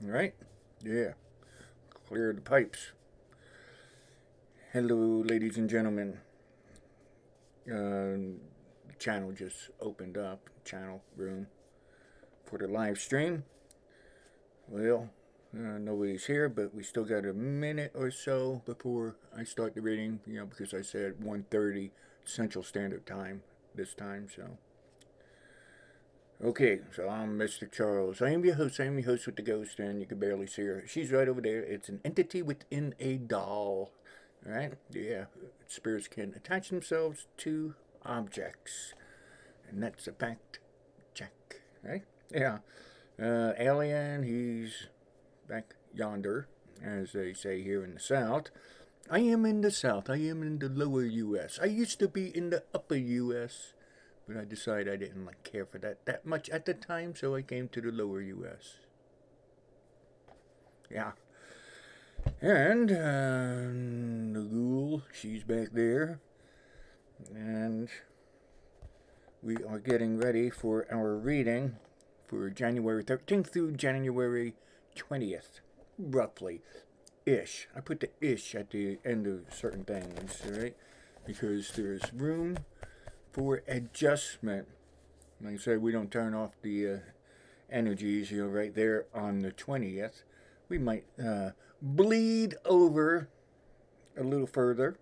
Right? Yeah. Clear the pipes. Hello, ladies and gentlemen. The channel just opened up. Channel room for the live stream. Well, nobody's here, but we still got a minute or so before I start the reading. You know, because I said 1:30 Central Standard Time this time, so. Okay, so I'm MysticCharles. I am your host with the ghost, and you can barely see her. She's right over there. It's an entity within a doll. Alright? Yeah. Spirits can attach themselves to objects. And that's a fact check. Right? Yeah. Alien, he's back yonder, as they say here in the South. I am in the South. I am in the lower U.S. I used to be in the upper U.S., but I decided I didn't care for that much at the time, so I came to the lower U.S. Yeah. And the ghoul, she's back there. And we are getting ready for our reading for January 13th through January 20th, roughly. Ish. I put the ish at the end of certain things, right? Because there's room for adjustment. Like I said, we don't turn off the energies, right there on the 20th. We might bleed over a little further,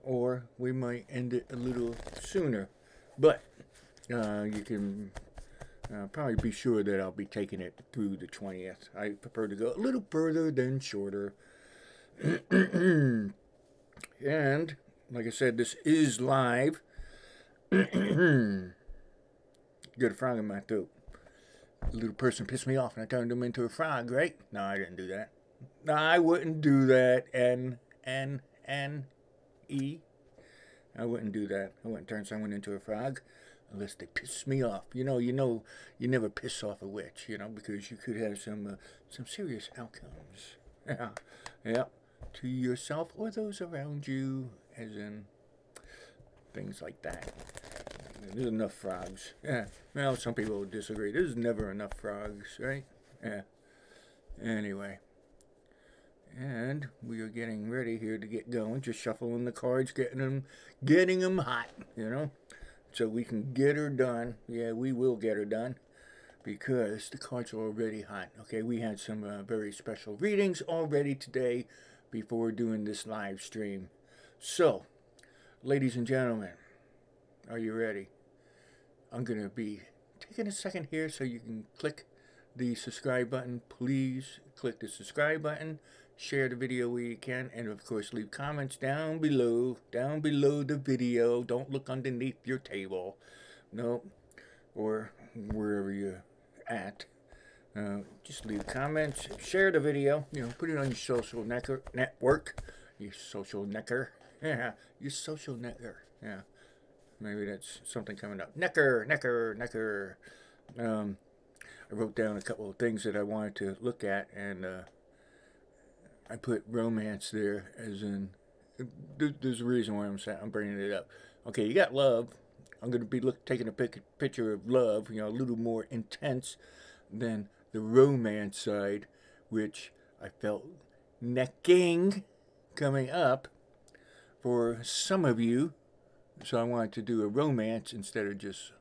or we might end it a little sooner. But you can probably be sure that I'll be taking it through the 20th. I prefer to go a little further than shorter. And, like I said, this is live. Got a frog in my throat. A little person pissed me off and I turned him into a frog, right? No, I didn't do that. No, I wouldn't do that. N-E. I wouldn't do that. I wouldn't turn someone into a frog unless they piss me off. You never piss off a witch, because you could have some serious outcomes. Yeah. Yeah. To yourself or those around you, as in things like that. There's enough frogs. Yeah. Well, some people would disagree. There's never enough frogs, right? Yeah. Anyway. And we are getting ready here to get going. Just shuffling the cards, getting them hot, so we can get her done. Yeah, we will get her done because the cards are already hot. Okay, we had some very special readings already today before doing this live stream. So, ladies and gentlemen, are you ready? I'm going to be taking a second here so you can click the subscribe button. Please click the subscribe button. Share the video where you can. And, of course, leave comments down below the video. Don't look underneath your table. No. Or wherever you're at. Just leave comments. Share the video. Put it on your social network. Your social necker. Yeah. Your social necker. Yeah. Maybe that's something coming up. Necker. I wrote down a couple of things that I wanted to look at, and I put romance there, as in, there's a reason why I'm bringing it up. Okay, you got love. I'm going to be taking a picture of love, a little more intense than the romance side, which I felt necking coming up for some of you. So I wanted to do a romance instead of just,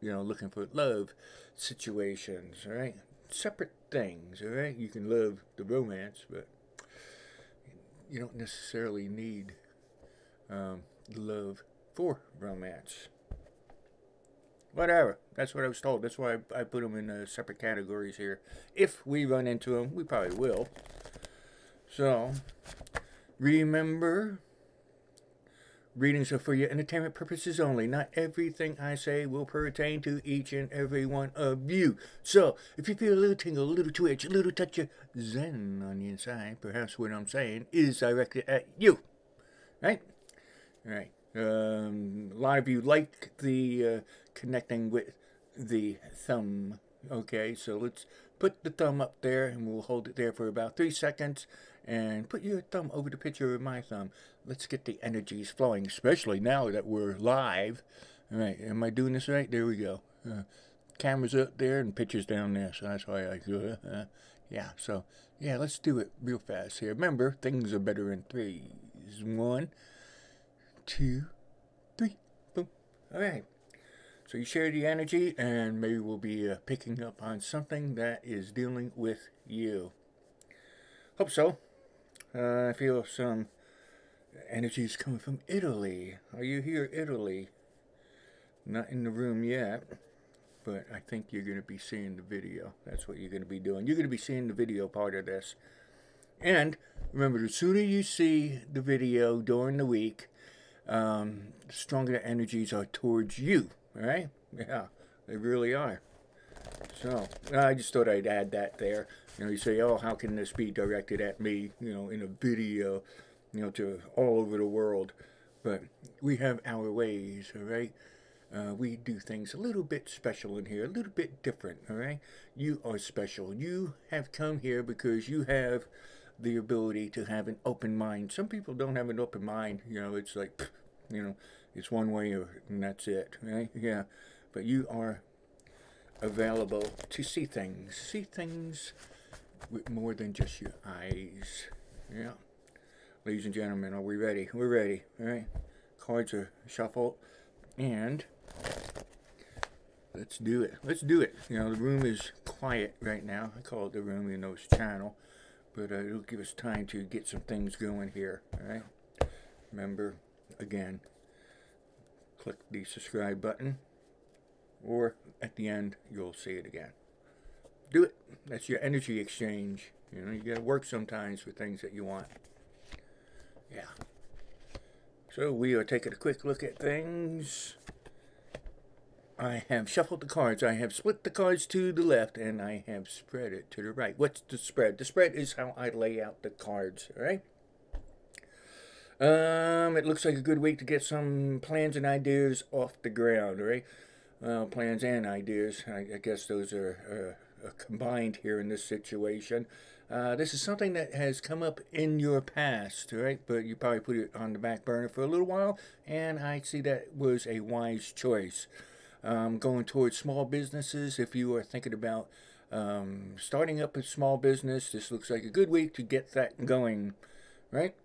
looking for love situations, all right? Separate things, all right? You can love the romance, but you don't necessarily need love for romance. Whatever. That's what I was told. That's why I put them in separate categories here. If we run into them, we probably will. So, remember, readings are for your entertainment purposes only. Not everything I say will pertain to each and every one of you. So, if you feel a little tingle, a little twitch, a little touch of zen on the inside, perhaps what I'm saying is directed at you. Right? Right. A lot of you like the connecting with the thumb. Okay, so let's put the thumb up there and we'll hold it there for about 3 seconds. And put your thumb over the picture of my thumb. Let's get the energies flowing, especially now that we're live. All right, am I doing this right? There we go. cameras up there and pictures down there, so that's why I go, yeah, so, yeah, let's do it real fast here. Remember, things are better in threes. 1, 2, 3, boom. All right. So you share the energy, and maybe we'll be picking up on something that is dealing with you. Hope so. I feel some energies coming from Italy. Are you here, Italy? Not in the room yet, but I think you're going to be seeing the video. That's what you're going to be doing. You're going to be seeing the video part of this. And remember, the sooner you see the video during the week, the stronger the energies are towards you. All right? Yeah, they really are. So, I just thought I'd add that there. You know, you say, oh, how can this be directed at me, you know, in a video, you know, to all over the world? But we have our ways, all right? We do things a little bit special in here, a little bit different, all right? You are special. You have come here because you have the ability to have an open mind. Some people don't have an open mind. You know, it's like, you know, it's one way and that's it, right? Yeah, but you are available to see things with more than just your eyes. Yeah, ladies and gentlemen, are we ready? We're ready. All right, cards are shuffled, and let's do it. You know, the room is quiet right now. I call it the room, you know, it's channel, but it'll give us time to get some things going here. All right, remember, again, click the subscribe button, or at the end you'll see it again. Do it. That's your energy exchange. You know, you gotta work sometimes for things that you want. Yeah. So we are taking a quick look at things. I have shuffled the cards. I have split the cards to the left, and I have spread it to the right. What's the spread? The spread is how I lay out the cards, all right? It looks like a good week to get some plans and ideas off the ground, right? Plans and ideas. I guess those are combined here in this situation. This is something that has come up in your past, right? But you probably put it on the back burner for a little while, and I see that was a wise choice. Going towards small businesses, if you are thinking about starting up a small business, this looks like a good week to get that going, right?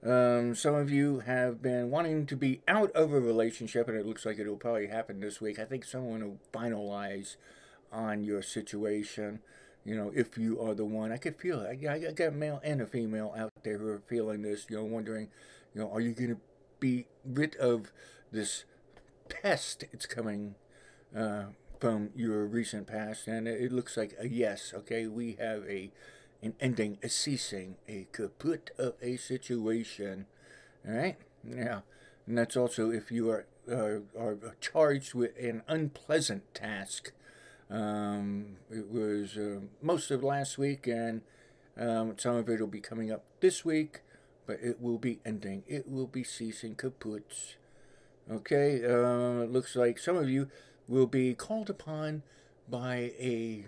Some of you have been wanting to be out of a relationship, and it looks like it'll probably happen this week. I think someone will finalize on your situation. You know, if you are the one, I could feel it. I got a male and a female out there who are feeling this, you know, wondering, you know, are you going to be rid of this pest it's coming from your recent past? And it looks like a yes. Okay, we have an ending, a ceasing, a kaput of a situation. All right? Yeah. And that's also if you are charged with an unpleasant task. It was most of last week, and some of it will be coming up this week, but it will be ending. It will be ceasing, kaputs. Okay? It looks like some of you will be called upon by a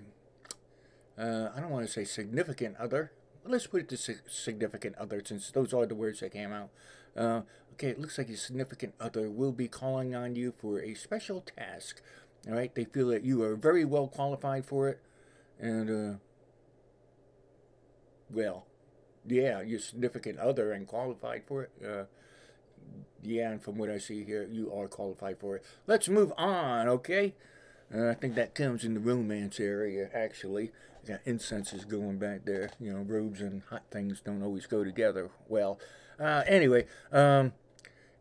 I don't want to say significant other. Let's put it to significant other, since those are the words that came out. Okay, it looks like a significant other will be calling on you for a special task. All right, they feel that you are very well qualified for it. And, well, yeah, you're significant other and qualified for it. Yeah, and from what I see here, you are qualified for it. Let's move on, okay? I think that comes in the romance area, actually. Got incenses going back there. You know, robes and hot things don't always go together well. Anyway,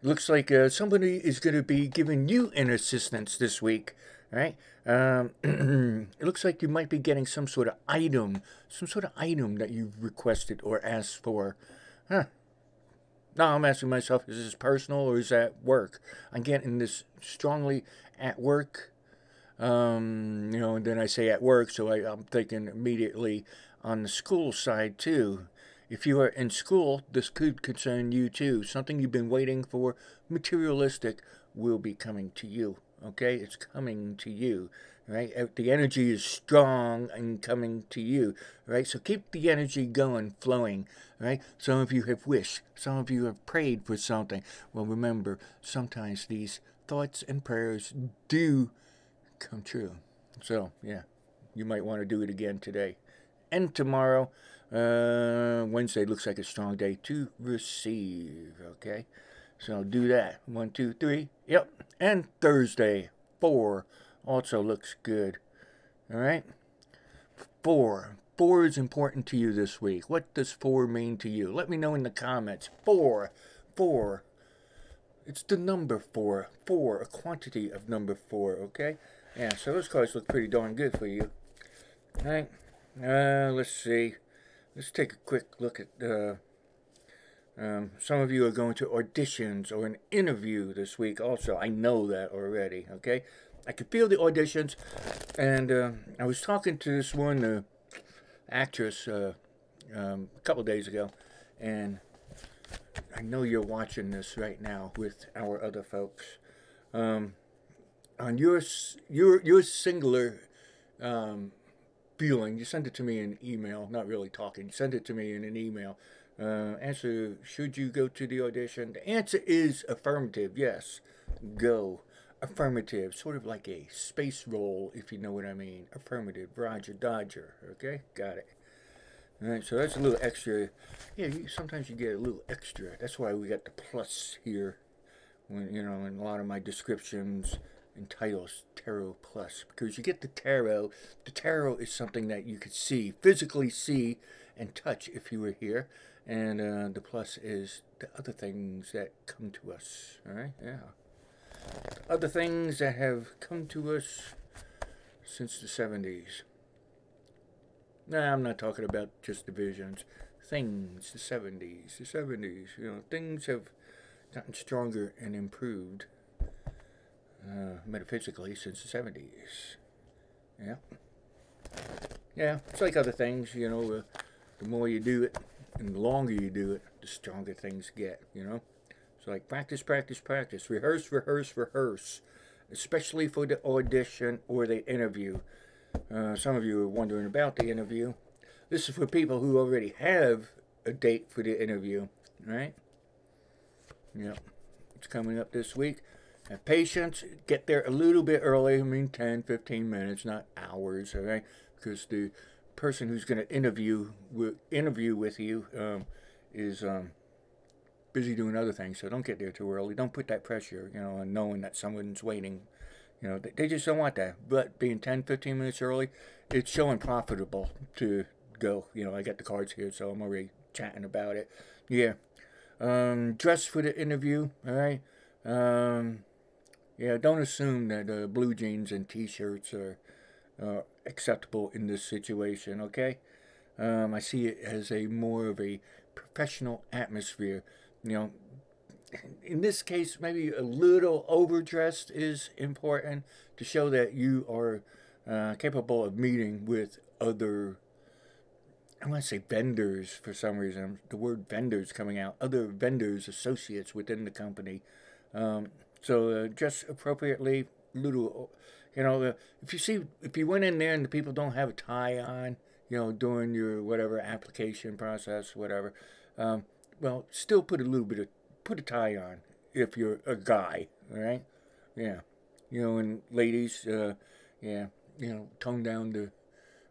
looks like somebody is going to be giving you an assistance this week, right? It looks like you might be getting some sort of item that you've requested or asked for. Huh. Now I'm asking myself, is this personal or is that work? I'm getting this strongly at work. You know, and then I say at work, so I'm thinking immediately on the school side too. If you are in school, this could concern you too. Something you've been waiting for, materialistic, will be coming to you. Okay, it's coming to you, right? The energy is strong and coming to you, right? So keep the energy going, flowing, right? Some of you have wished, some of you have prayed for something. Well, remember, sometimes these thoughts and prayers do come true. So, yeah, you might want to do it again today. And tomorrow, Wednesday looks like a strong day to receive, okay? So do that. 1, 2, 3. Yep. And Thursday, 4, also looks good. All right? 4. 4 is important to you this week. What does 4 mean to you? Let me know in the comments. 4. 4. It's the number 4. 4, a quantity of number 4, okay? Yeah, so those cards look pretty darn good for you. All right. Let's see. Let's take a quick look at some of you are going to auditions or an interview this week also. I know that already, okay? I can feel the auditions, and I was talking to this one actress a couple days ago, and I know you're watching this right now with our other folks. On your singular feeling, you send it to me in email, not really talking, send it to me in an email. Answer, should you go to the audition? The answer is affirmative, yes. Go. Affirmative, sort of like a space roll, if you know what I mean. Affirmative, Roger, Dodger, okay? Got it. All right, so that's a little extra. Yeah, sometimes you get a little extra. That's why we got the plus here. When, you know, in a lot of my descriptions and titles, Tarot Plus. Because you get the tarot. The tarot is something that you could see, physically see and touch if you were here. And the plus is the other things that come to us. All right, yeah. Other things that have come to us since the 70s. Nah, I'm not talking about just divisions. Things, the 70s. The 70s, you know, things have gotten stronger and improved metaphysically since the 70s. Yeah. Yeah, it's like other things, you know, the more you do it and the longer you do it, the stronger things get, you know. So like practice, practice, practice. Rehearse, rehearse, rehearse. Especially for the audition or the interview. Some of you are wondering about the interview. This is for people who already have a date for the interview, right? Yep. It's coming up this week. Have patience. Get there a little bit early. I mean 10, 15 minutes, not hours, okay? Because the person who's going to interview with you is busy doing other things, so don't get there too early. Don't put that pressure, you know, on knowing that someone's waiting. You know, they just don't want that. But being 10, 15 minutes early, it's showing profitable to go. You know, I got the cards here, so I'm already chatting about it. Yeah. Dress for the interview, all right? Yeah, don't assume that blue jeans and t-shirts are acceptable in this situation, okay? I see it as a more of a professional atmosphere. You know, in this case, maybe a little overdressed is important to show that you are capable of meeting with other, I want to say vendors for some reason. The word vendors coming out. Other vendors, associates within the company. So dress appropriately, little, you know, if you went in there and the people don't have a tie on, you know, during your whatever application process, whatever, well, still put a tie on if you're a guy, all right? Yeah, you know, and ladies, yeah, you know, tone down the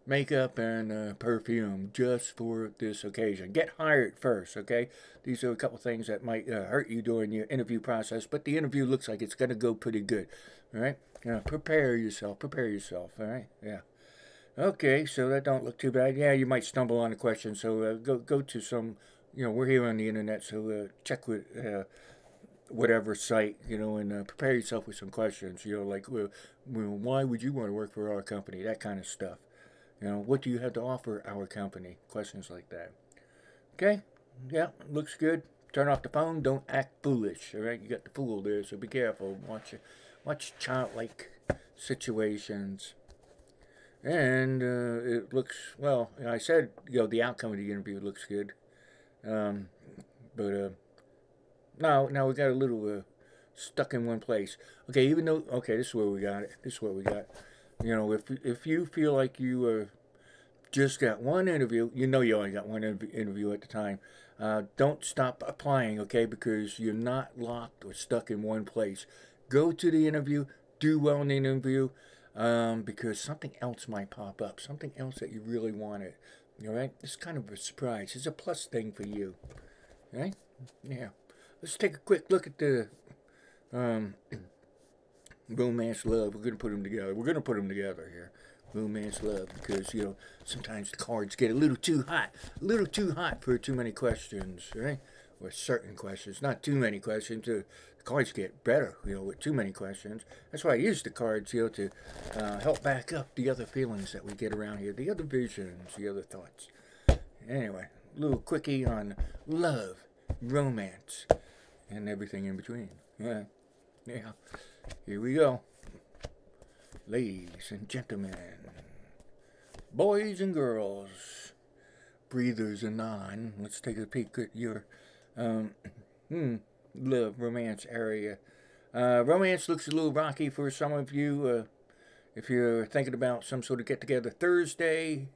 makeup and perfume just for this occasion. Get hired first, okay? These are a couple things that might hurt you during your interview process, but the interview looks like it's going to go pretty good, all right? Prepare yourself, all right? Yeah. Okay, so that don't look too bad. Yeah, you might stumble on a question, so go to some, you know, we're here on the internet, so check with whatever site, you know, and prepare yourself with some questions, you know, like, well, why would you want to work for our company? That kind of stuff. You know, what do you have to offer our company? Questions like that. Okay, yeah, looks good. Turn off the phone. Don't act foolish, all right? You got the fool there, so be careful. Watch childlike situations. And it looks, well, I said, you know, the outcome of the interview looks good. But now we got a little stuck in one place. Okay, even though, okay, this is where we got it. This is what we got. You know, if you feel like you just got one interview, you know you only got one interview at the time. Don't stop applying, okay, because you're not locked or stuck in one place. Go to the interview, do well in the interview. because something else might pop up, something else that you really wanted. All right, it's kind of a surprise. It's a plus thing for you. All right, yeah. Let's take a quick look at the romance, love. We're gonna put them together. We're gonna put them together here. Romance, love, because sometimes the cards get a little too hot for too many questions, right? Or certain questions, not too many questions. The cards get better, with too many questions. That's why I use the cards, to help back up the other feelings that we get around here, the other visions, the other thoughts. Anyway, a little quickie on love, romance, and everything in between. Yeah. Here we go. Ladies and gentlemen, boys and girls, breathers and non, let's take a peek at your love, romance area. Romance looks a little rocky for some of you. If you're thinking about some sort of get-together Thursday,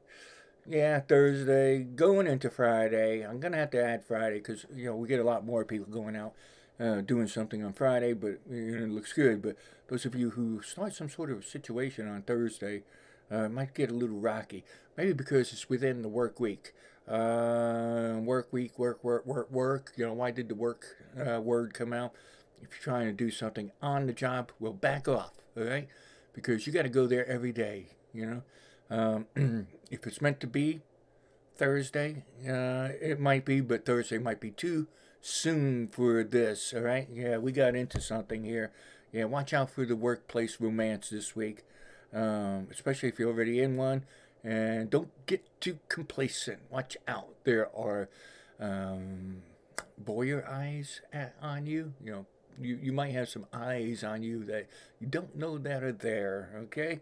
Thursday, going into Friday. I'm going to have to add Friday because, we get a lot more people going out doing something on Friday, but it looks good. But those of you who start some sort of situation on Thursday might get a little rocky. Maybe because it's within the work week. Work week, work. Why did the work word come out? If you're trying to do something on the job, well, back off, all right? Because you got to go there every day, If it's meant to be Thursday, it might be, but Thursday might be too soon for this, all right? Yeah, we got into something here. Yeah, watch out for the workplace romance this week, especially if you're already in one. And don't get too complacent. Watch out. There are voyeur eyes on you. You might have some eyes on you that you don't know that are there, okay?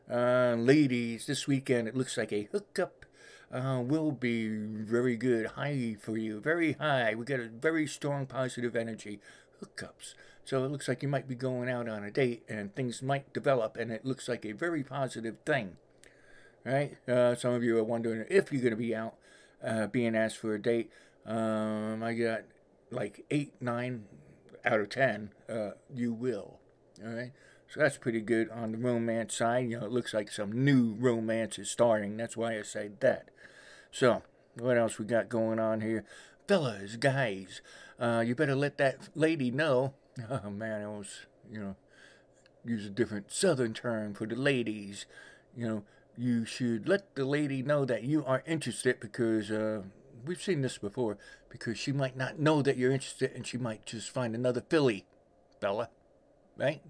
Ladies, this weekend it looks like a hookup will be very good, high for you, very high. We got a very strong positive energy, hookups. So it looks like you might be going out on a date and things might develop, and it looks like a very positive thing, right? Some of you are wondering if you're going to be out being asked for a date. I got like 8, 9 out of 10. You will, all right? So that's pretty good on the romance side. It looks like some new romance is starting. That's why I say that. So, what else we got going on here? Fellas, guys, you better let that lady know. Oh, man, I was, use a different southern term for the ladies. You should let the lady know that you are interested because we've seen this before. Because she might not know that you're interested and she might just find another filly, fella. Right?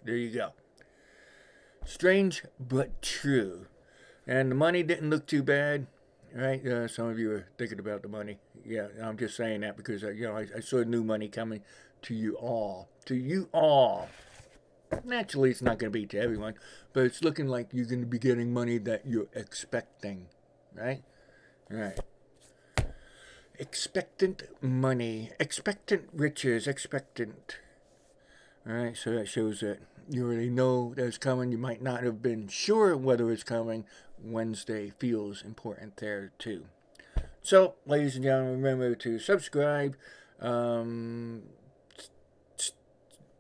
There you go. Strange but true. And the money didn't look too bad, right? Some of you are thinking about the money. Yeah, I'm just saying that because, I saw new money coming to you all. To you all. Naturally, it's not going to be to everyone, but it's looking like you're going to be getting money that you're expecting, right? Right. Expectant money. Expectant riches. Expectant. All right, so that shows that you already know that it's coming. You might not have been sure whether it's coming. Wednesday feels important there, too. So, ladies and gentlemen, remember to subscribe.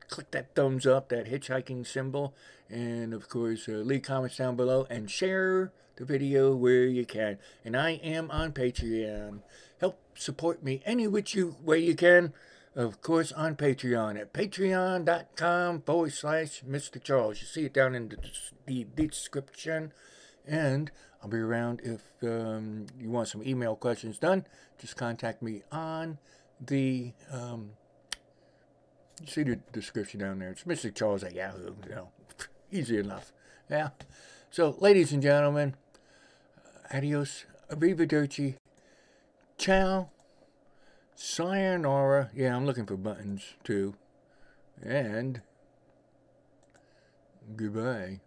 Click that thumbs up, that hitchhiking symbol. And, of course, leave comments down below. And share the video where you can. And I am on Patreon. Help support me any which way you can. Of course, on Patreon at patreon.com/MysticCharles. You see it down in the description. And I'll be around if you want some email questions done. Just contact me on the, you see the description down there. It's MysticCharles at Yahoo. Easy enough. Yeah. So, ladies and gentlemen, adios, arrivederci, ciao. Sayonara. Yeah, I'm looking for buttons, too. And goodbye.